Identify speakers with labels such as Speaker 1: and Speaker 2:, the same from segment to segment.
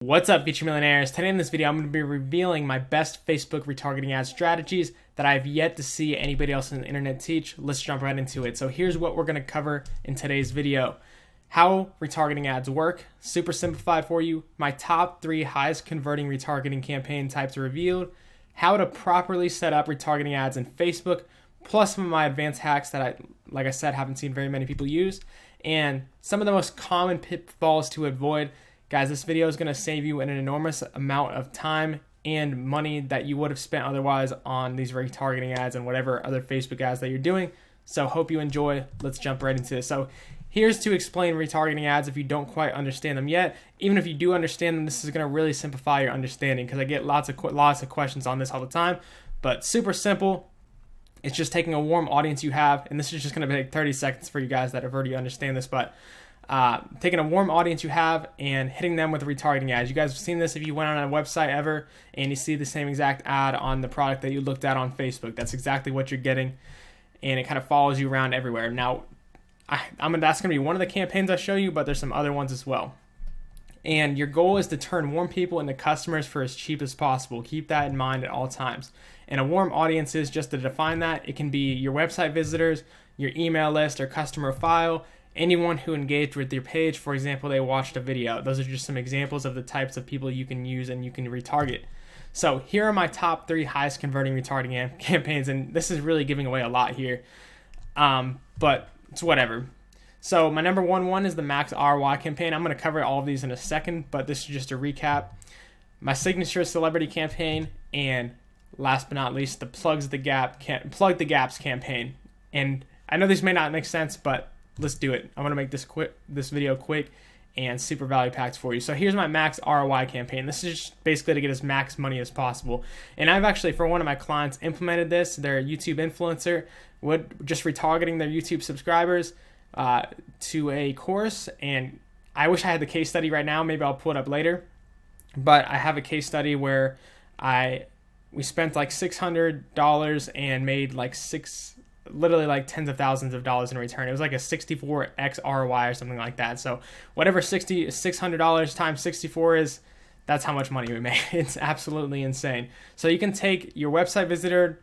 Speaker 1: What's up, future millionaires? Today in this video, I'm going to be revealing my best Facebook retargeting ad strategies that I've yet to see anybody else on the internet teach. Let's jump right into it. So here's what we're going to cover in today's video. How retargeting ads work, super simplified for you. My top 3 highest converting retargeting campaign types are revealed. How to properly set up retargeting ads in Facebook, plus some of my advanced hacks that like I said, haven't seen very many people use. And some of the most common pitfalls to avoid. Guys, this video is going to save you an enormous amount of time and money that you would have spent otherwise on these retargeting ads and whatever other Facebook ads that you're doing. So hope you enjoy. Let's jump right into this. So here's to explain retargeting ads if you don't quite understand them yet. Even if you do understand them, this is going to really simplify your understanding because I get lots of questions on this all the time. But super simple. It's just taking a warm audience you have, and this is just going to take 30 seconds for you guys that have already understand this, but taking a warm audience you have and hitting them with retargeting ads. You guys have seen this if you went on a website ever and you see the same exact ad on the product that you looked at on Facebook. That's exactly what you're getting, and it kind of follows you around everywhere. Now, that's going to be one of the campaigns I show you, but there's some other ones as well. And your goal is to turn warm people into customers for as cheap as possible. Keep that in mind at all times. And a warm audience is, just to define that, it can be your website visitors, your email list or customer file, anyone who engaged with your page. For example, they watched a video. Those are just some examples of the types of people you can use and you can retarget. So here are my top 3 highest converting retargeting campaigns, and this is really giving away a lot here, but it's whatever. So my number one is the max ROI campaign. I'm going to cover all of these in a second, but this is just a recap. My signature celebrity campaign, and last but not least, the plug the gaps campaign. And I know these may not make sense, but let's do it. I'm going to make this video quick and super value packed for you. So here's my max ROI campaign. This is just basically to get as max money as possible. And I've actually, for one of my clients, implemented this. They're a YouTube influencer, just retargeting their YouTube subscribers to a course. And I wish I had the case study right now. Maybe I'll pull it up later. But I have a case study where we spent like $600 and made literally like tens of thousands of dollars in return. It was like a 64x ROI or something like that. So whatever $600 times 64 is, that's how much money we made. It's absolutely insane. So you can take your website visitor,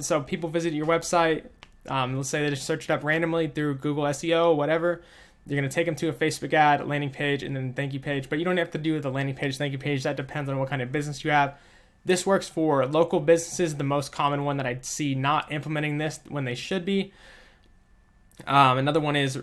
Speaker 1: so people visit your website, let's say they just search it up randomly through Google SEO, whatever. You're going to take them to a Facebook ad, landing page, and then thank you page. But you don't have to do the landing page, thank you page. That depends on what kind of business you have. This works for local businesses, the most common one that I see not implementing this when they should be. Another one is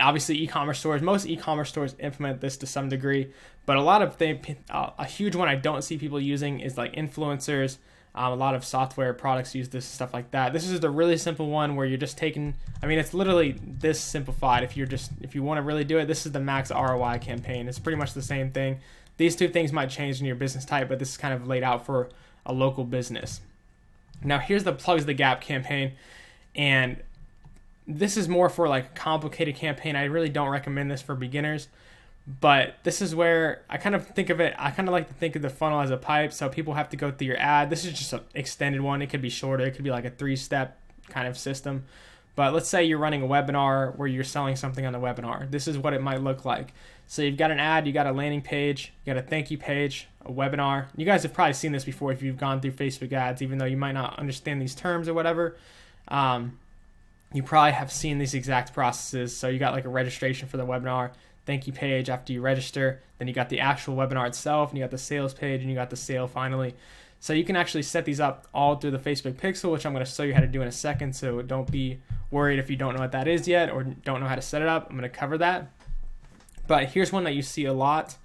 Speaker 1: obviously e-commerce stores. Most e-commerce stores implement this to some degree, but a huge one I don't see people using is like influencers. A lot of software products use this, stuff like that. This is the really simple one where you're just taking, it's literally this simplified. If you want to really do it, this is the max ROI campaign. It's pretty much the same thing. These 2 things might change in your business type, but this is kind of laid out for a local business. Now here's the plugs the gap campaign, and this is more for like a complicated campaign. I really don't recommend this for beginners, but this is where I kind of like to think of the funnel as a pipe, so people have to go through your ad. This is just an extended one. It could be shorter. It could be like a 3-step kind of system. But let's say you're running a webinar where you're selling something on the webinar. This is what it might look like. So you've got an ad, you got a landing page, you got a thank you page, a webinar. You guys have probably seen this before if you've gone through Facebook ads, even though you might not understand these terms or whatever. You probably have seen these exact processes. So you got like a registration for the webinar, thank you page after you register, then you got the actual webinar itself, and you got the sales page, and you got the sale finally. So you can actually set these up all through the Facebook Pixel, which I'm going to show you how to do in a second. So don't be worried if you don't know what that is yet or don't know how to set it up. I'm going to cover that. But here's one that you see a lot.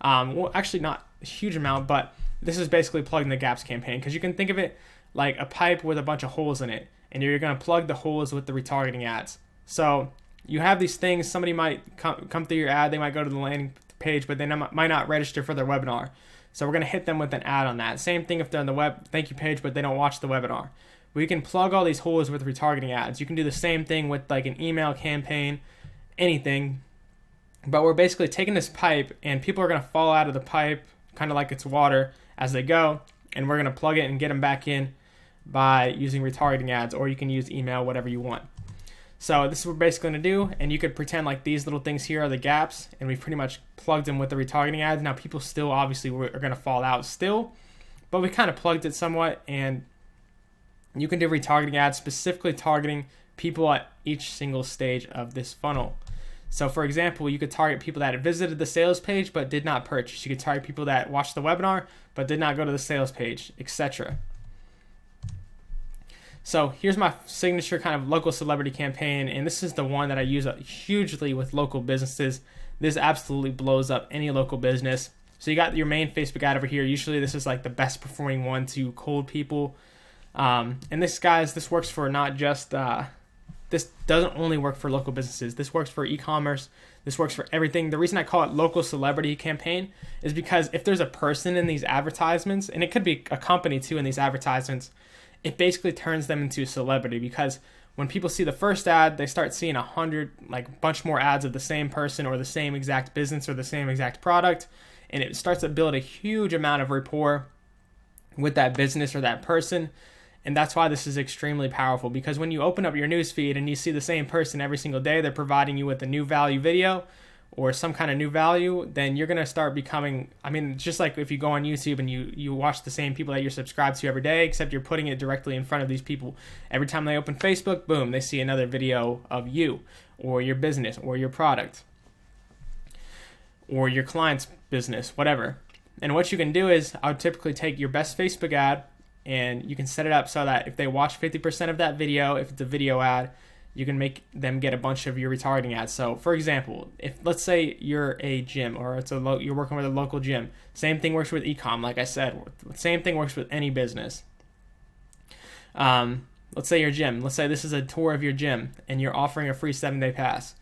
Speaker 1: Well, actually not a huge amount, but this is basically plugging the gaps campaign, because you can think of it like a pipe with a bunch of holes in it, and you're going to plug the holes with the retargeting ads. So you have these things. Somebody might come through your ad. They might go to the landing page, but they might not register for their webinar. So we're going to hit them with an ad on that. Same thing if they're on the web thank you page, but they don't watch the webinar. We can plug all these holes with retargeting ads. You can do the same thing with like an email campaign, anything. But we're basically taking this pipe, and people are going to fall out of the pipe kind of like it's water as they go, and we're going to plug it and get them back in by using retargeting ads, or you can use email, whatever you want. So this is what we're basically going to do, and you could pretend like these little things here are the gaps, and we've pretty much plugged them with the retargeting ads. Now people still obviously are going to fall out still, but we kind of plugged it somewhat, and you can do retargeting ads specifically targeting people at each single stage of this funnel. So for example, you could target people that visited the sales page but did not purchase. You could target people that watched the webinar but did not go to the sales page, etc. So here's my signature kind of local celebrity campaign, and this is the one that I use hugely with local businesses. This absolutely blows up any local business. So you got your main Facebook ad over here. Usually this is like the best performing one to cold people. And this, guys, this works for not just, this doesn't only work for local businesses. This works for e-commerce. This works for everything. The reason I call it local celebrity campaign is because if there's a person in these advertisements, and it could be a company too in these advertisements, it basically turns them into a celebrity, because when people see the first ad, they start seeing 100, like a bunch more ads of the same person or the same exact business or the same exact product, and it starts to build a huge amount of rapport with that business or that person. And that's why this is extremely powerful, because when you open up your news feed and you see the same person every single day, they're providing you with a new value video or some kind of new value, then you're going to start becoming, I mean, just like if you go on YouTube and you watch the same people that you're subscribed to every day, except you're putting it directly in front of these people. Every time they open Facebook, boom, they see another video of you or your business or your product or your client's business, whatever. And what you can do is, I would typically take your best Facebook ad and you can set it up so that if they watch 50% of that video, if it's a video ad, you can make them get a bunch of your retargeting ads. So for example, if let's say you're a gym or you're working with a local gym, same thing works with e-com. Like I said, same thing works with any business. Let's say your gym. Let's say this is a tour of your gym and you're offering a free 7-day pass.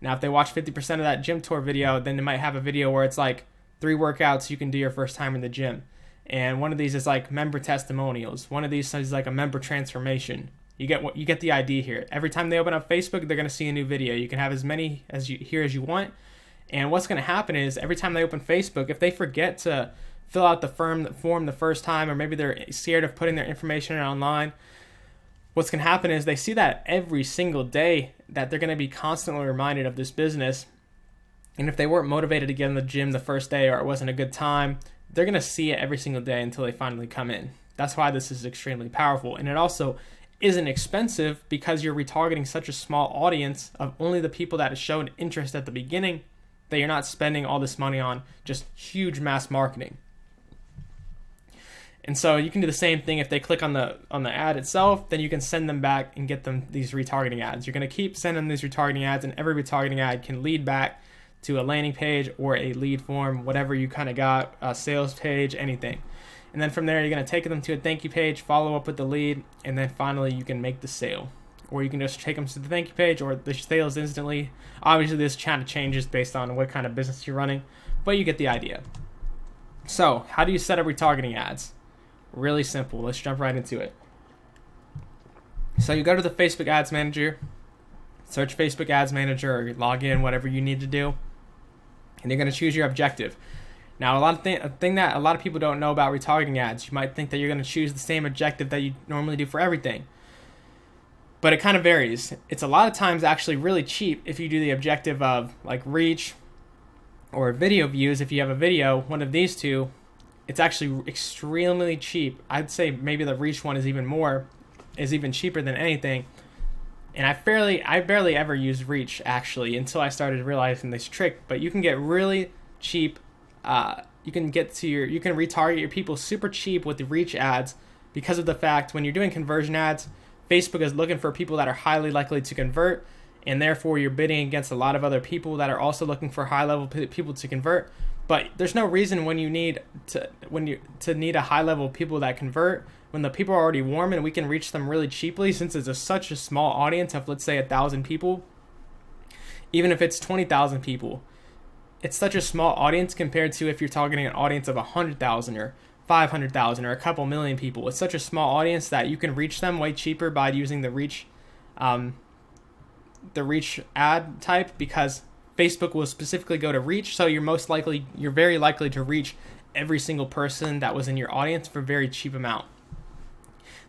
Speaker 1: Now, if they watch 50% of that gym tour video, then they might have a video where it's like 3 workouts you can do your first time in the gym. And one of these is like member testimonials. One of these is like a member transformation. You get the idea here. Every time they open up Facebook, they're going to see a new video. You can have as many as you want. And what's going to happen is every time they open Facebook, if they forget to fill out the form the first time, or maybe they're scared of putting their information online, what's going to happen is they see that every single day, that they're going to be constantly reminded of this business. And if they weren't motivated to get in the gym the first day, or it wasn't a good time, they're going to see it every single day until they finally come in. That's why this is extremely powerful. And it also isn't expensive, because you're retargeting such a small audience of only the people that have shown interest at the beginning, that you're not spending all this money on just huge mass marketing. And so you can do the same thing if they click on the ad itself, then you can send them back and get them these retargeting ads. You're going to keep sending them these retargeting ads, and every retargeting ad can lead back to a landing page or a lead form, whatever you kind of got, a sales page, anything. And then from there, you're going to take them to a thank you page, follow up with the lead, and then finally you can make the sale. Or you can just take them to the thank you page, or the sales instantly. Obviously, this kind of changes based on what kind of business you're running, but you get the idea. So, how do you set up retargeting ads? Really simple. Let's jump right into it. So you go to the Facebook Ads Manager, search Facebook Ads Manager, or log in, whatever you need to do, and you're going to choose your objective. Now, a thing that a lot of people don't know about retargeting ads, you might think that you're going to choose the same objective that you normally do for everything. But it kind of varies. It's a lot of times actually really cheap if you do the objective of like reach or video views. If you have a video, one of these two, it's actually extremely cheap. I'd say maybe the reach one is even cheaper than anything. And I barely ever use reach actually until I started realizing this trick. But you can get really cheap. You can retarget your people super cheap with the reach ads, because of the fact when you're doing conversion ads, Facebook is looking for people that are highly likely to convert, and therefore you're bidding against a lot of other people that are also looking for high level people to convert. But there's no reason when you need a high level of people that convert when the people are already warm and we can reach them really cheaply, since it's such a small audience of, let's say, 1,000 people. Even if it's 20,000 people, it's such a small audience compared to if you're targeting an audience of 100,000 or 500,000 or a couple million people. It's such a small audience that you can reach them way cheaper by using the reach ad type, because Facebook will specifically go to reach. So you're very likely to reach every single person that was in your audience for a very cheap amount.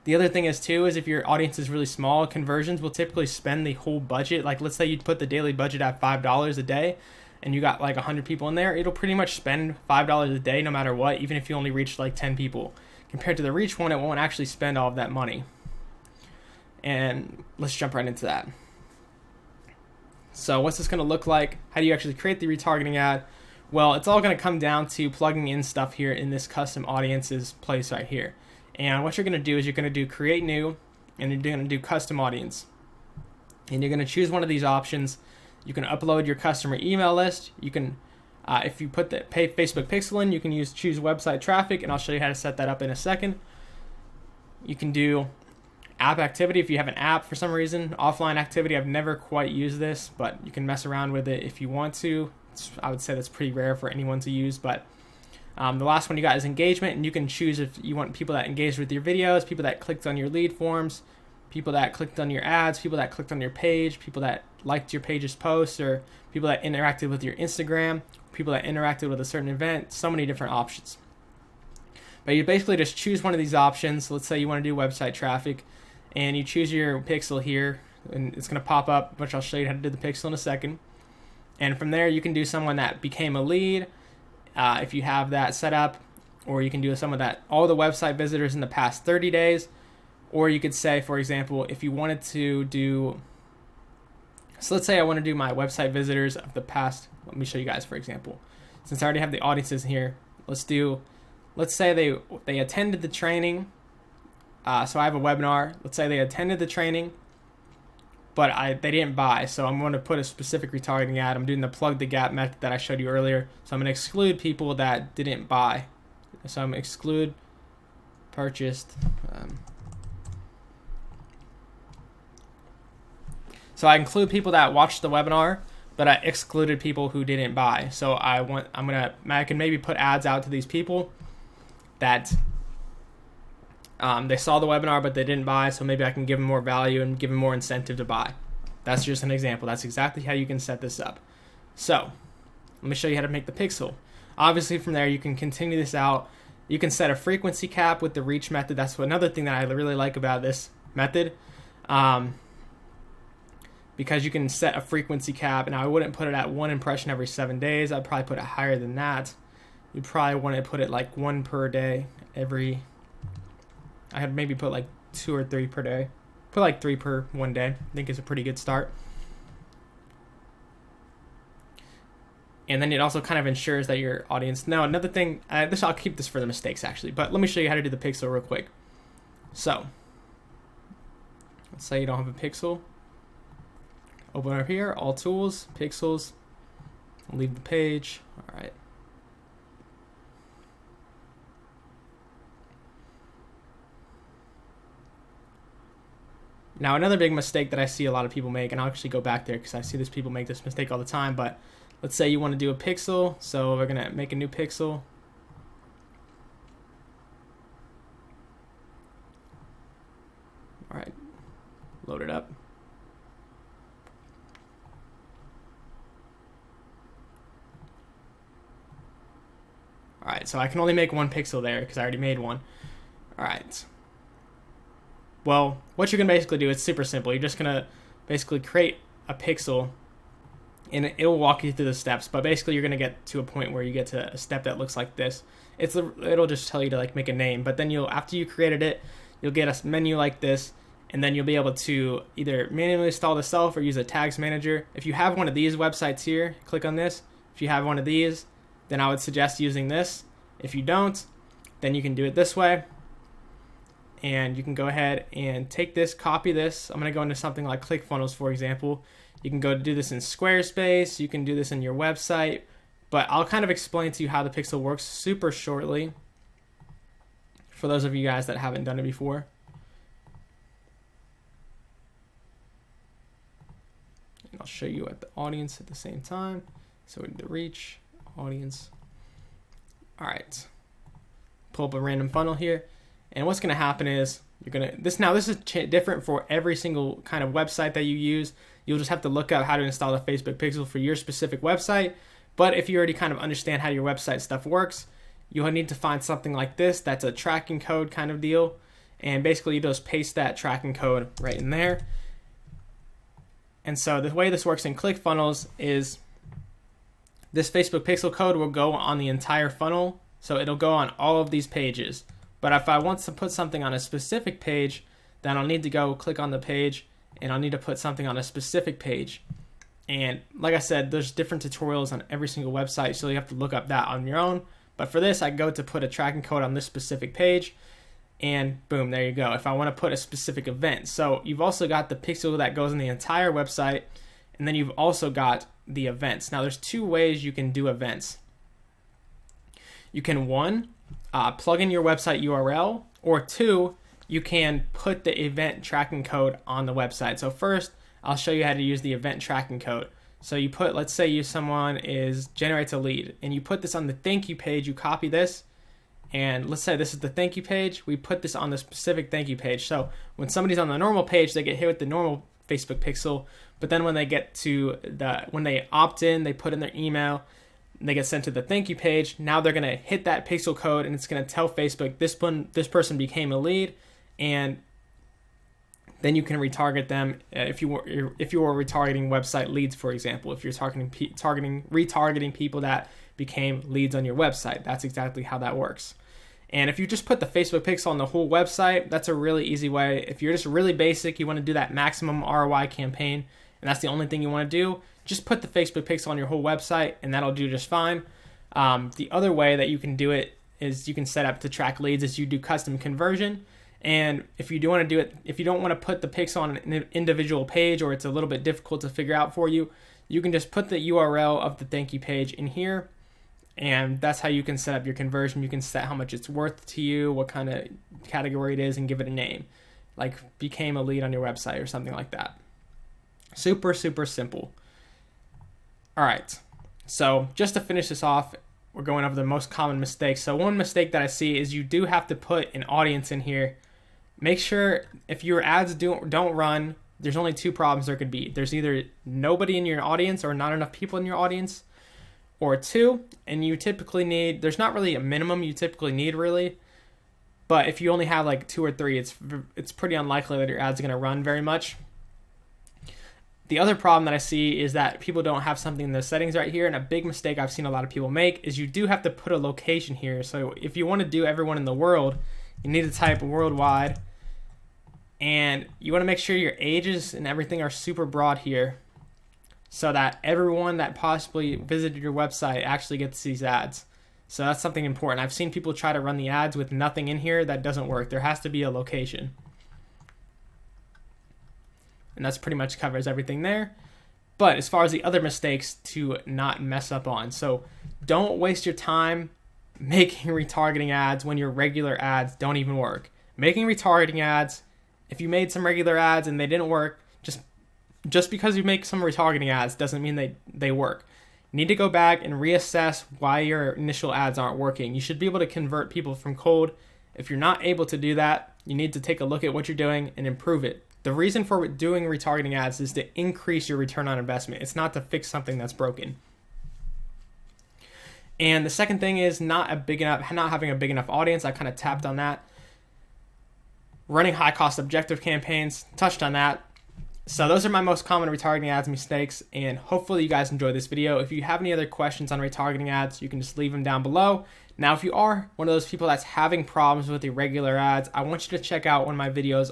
Speaker 1: The other thing is too, is if your audience is really small, conversions will typically spend the whole budget. Like let's say you put the daily budget at $5 a day and you got like 100 people in there, it'll pretty much spend $5 a day no matter what, even if you only reach like 10 people. Compared to the reach one, it won't actually spend all of that money. And let's jump right into that. So what's this going to look like? How do you actually create the retargeting ad? Well, it's all going to come down to plugging in stuff here in this custom audiences place right here. And what you're going to do is you're going to do create new, and you're going to do custom audience. And you're going to choose one of these options. You can upload your customer email list. You can, if you put the Facebook pixel in, you can choose website traffic, and I'll show you how to set that up in a second. You can do app activity if you have an app for some reason. Offline activity, I've never quite used this, but you can mess around with it if you want to. I would say that's pretty rare for anyone to use, but the last one you got is engagement, and you can choose if you want people that engaged with your videos, people that clicked on your lead forms, people that clicked on your ads, people that clicked on your page, people that liked your page's posts, or people that interacted with your Instagram, people that interacted with a certain event. So many different options. But you basically just choose one of these options. Let's say you want to do website traffic, and you choose your pixel here, and it's going to pop up, which I'll show you how to do the pixel in a second. And from there, you can do someone that became a lead, if you have that set up, or you can do someone that all the website visitors in the past 30 days, or you could say, for example, if you wanted to do, so let's say I want to do my website visitors of the past, let me show you guys, for example, since I already have the audiences here, let's say they attended the training. So I have a webinar. Let's say they attended the training, but they didn't buy. So I'm going to put a specific retargeting ad. I'm doing the plug the gap method that I showed you earlier. So I'm going to exclude people that didn't buy. So I'm going to exclude purchased. So I include people that watched the webinar, but I excluded people who didn't buy. So I can maybe put ads out to these people that they saw the webinar, but they didn't buy, so maybe I can give them more value and give them more incentive to buy. That's just an example. That's exactly how you can set this up. So let me show you how to make the pixel. Obviously, from there, you can continue this out. You can set a frequency cap with the reach method. That's another thing that I really like about this method, because you can set a frequency cap, and I wouldn't put it at 1 impression every 7 days. I'd probably put it higher than that. You'd probably want to put it like 1 per day I had maybe put like 2 or 3 per day. Put like 3 per 1 day. I think it's a pretty good start. And then it also kind of ensures that your audience. Now another thing, I'll keep this for the mistakes actually, but let me show you how to do the pixel real quick. So let's say you don't have a pixel. Open up here, all tools, pixels. I'll leave the page. All right. Now, another big mistake that I see a lot of people make, and I'll actually go back there because I see these people make this mistake all the time, but let's say you want to do a pixel, so we're going to make a new pixel. All right, load it up. All right, so I can only make 1 pixel there because I already made one. All right. Well, what you're going to basically do, it's super simple. You're just going to basically create a pixel, and it'll walk you through the steps. But basically, you're going to get to a point where you get to a step that looks like this. It'll just tell you to like make a name. But then after you created it, you'll get a menu like this, and then you'll be able to either manually install the self or use a tags manager. If you have one of these websites here, click on this. If you have one of these, then I would suggest using this. If you don't, then you can do it this way. And you can go ahead and take this, copy this. I'm going to go into something like ClickFunnels, for example. You can go do this in Squarespace. You can do this in your website. But I'll kind of explain to you how the pixel works super shortly for those of you guys that haven't done it before. And I'll show you at the audience at the same time. So we need the reach, audience. All right. Pull up a random funnel here. And what's going to happen is this is different for every single kind of website that you use. You'll just have to look up how to install the Facebook pixel for your specific website. But if you already kind of understand how your website stuff works, you'll need to find something like this. That's a tracking code kind of deal. And basically you just paste that tracking code right in there. And so the way this works in ClickFunnels is this Facebook pixel code will go on the entire funnel. So it'll go on all of these pages. But if I want to put something on a specific page, then I'll need to go click on the page and I'll need to put something on a specific page. And like I said, there's different tutorials on every single website, so you have to look up that on your own. But for this, I go to put a tracking code on this specific page, and boom, there you go. If I want to put a specific event. So you've also got the pixel that goes in the entire website, and then you've also got the events. Now there's two ways you can do events. You can, one, plug in your website URL, or two, you can put the event tracking code on the website. So first, I'll show you how to use the event tracking code. So you put, let's say someone generates a lead, and you put this on the thank you page, you copy this, and let's say this is the thank you page, we put this on the specific thank you page. So when somebody's on the normal page, they get hit with the normal Facebook pixel, but then when they get to when they opt in, they put in their email, they get sent to the thank you page. Now they're gonna hit that pixel code, and it's gonna tell Facebook this person became a lead, and then you can retarget them if you were retargeting website leads, for example. If you're retargeting people that became leads on your website, that's exactly how that works. And if you just put the Facebook pixel on the whole website, that's a really easy way. If you're just really basic, you want to do that maximum ROI campaign, and that's the only thing you want to do, just put the Facebook pixel on your whole website, and that'll do just fine. The other way that you can do it is you can set up to track leads is you do custom conversion. And if you do want to do it, if you don't want to put the pixel on an individual page, or it's a little bit difficult to figure out for you, you can just put the URL of the thank you page in here, and that's how you can set up your conversion. You can set how much it's worth to you, what kind of category it is, and give it a name, like became a lead on your website or something like that. Super, super simple. All right, so just to finish this off, we're going over the most common mistakes. So one mistake that I see is you do have to put an audience in here. Make sure if your ads don't run, there's only two problems there could be. There's either nobody in your audience or not enough people in your audience, or two, and you typically need, there's not really a minimum you typically need really, but if you only have like 2 or 3, it's pretty unlikely that your ads are going to run very much. The other problem that I see is that people don't have something in the settings right here, and a big mistake I've seen a lot of people make is you do have to put a location here. So if you want to do everyone in the world, you need to type worldwide, and you want to make sure your ages and everything are super broad here so that everyone that possibly visited your website actually gets these ads. So that's something important. I've seen people try to run the ads with nothing in here. That doesn't work. There has to be a location. And that's pretty much covers everything there. But as far as the other mistakes to not mess up on, so don't waste your time making retargeting ads when your regular ads don't even work. Making retargeting ads, if you made some regular ads and they didn't work, just because you make some retargeting ads doesn't mean they work. You need to go back and reassess why your initial ads aren't working. You should be able to convert people from cold. If you're not able to do that, you need to take a look at what you're doing and improve it. The reason for doing retargeting ads is to increase your return on investment. It's not to fix something that's broken. And the second thing is not having a big enough audience. I kind of tapped on that. Running high cost objective campaigns, touched on that. So those are my most common retargeting ads mistakes, and hopefully you guys enjoyed this video. If you have any other questions on retargeting ads, you can just leave them down below. Now, if you are one of those people that's having problems with irregular ads, I want you to check out one of my videos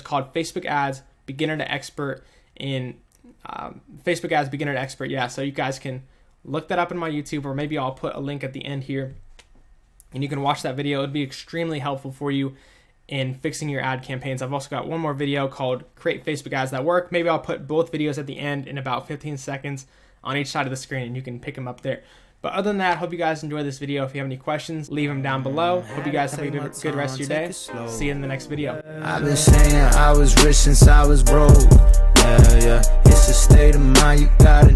Speaker 1: called Facebook Ads Beginner to Expert Facebook Ads Beginner to Expert. Yeah, so you guys can look that up in my YouTube, or maybe I'll put a link at the end here, and you can watch that video. It would be extremely helpful for you in fixing your ad campaigns. I've also got one more video called Create Facebook Ads That Work. Maybe I'll put both videos at the end in about 15 seconds on each side of the screen, and you can pick them up there. But other than that, hope you guys enjoyed this video. If you have any questions, leave them down below. Hope you guys have a good rest of your day. See you in the next video.
Speaker 2: I've been saying I was rich since I was broke. Yeah, it's a state of mind, you gotta